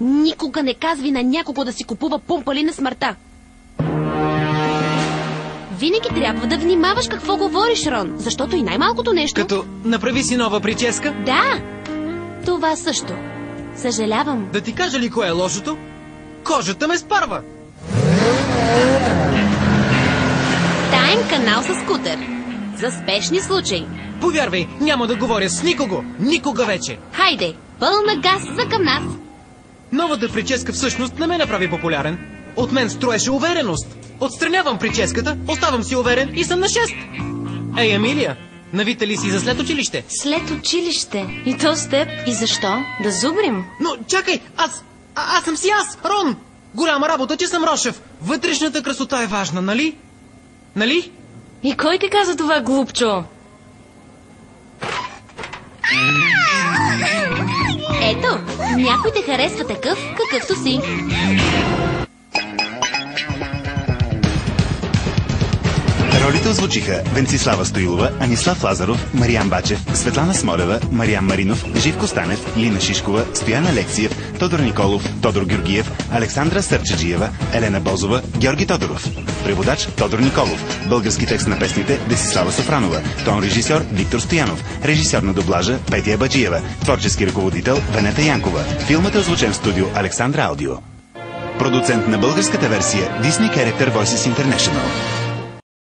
никога не казвай на някого да си купува пумпали на смъртта. Винаги трябва да внимаваш какво говориш, Рон, защото и най-малкото нещо... Като направи си нова прическа? Да, това също. Съжалявам. Да ти кажа ли кое е лошото? Кожата ме спарва. Таен канал с скутер. За спешни случаи. Повярвай, няма да говоря с никого. Никога вече. Хайде, пълна газ за към нас. Новата прическа всъщност не ме направи популярен. От мен строеше увереност. Отстранявам прическата, оставам си уверен и съм на 6. Ей, Емилия, навита ли си за след училище? След училище? И то с теб? И защо? Да зубрим? Но чакай, аз съм си аз, Рон! Голяма работа, че съм Рошев. Вътрешната красота е важна, нали? Нали? И кой ти каза това, глупчо? Ето, някой те харесва такъв, какъвто си. Ролите озвучиха Венцислава Стоилова, Анислав Лазаров, Мариан Бачев, Светлана Смолева, Мариан Маринов, Живко Станев, Лина Шишкова, Стоян Алексиев, Тодор Николов, Тодор Георгиев, Александра Сърчеджиева, Елена Бозова, Георги Тодоров. Преводач Тодор Николов. Български текст на песните Десислава Софранова. Тон режисьор Виктор Стоянов. Режисьор на дублажа Петя Баджиева. Творчески ръководител Венета Янкова. Филмът е озвучен в студио Александра Аудио. Продуцент на българската версия Disney Character Voices International.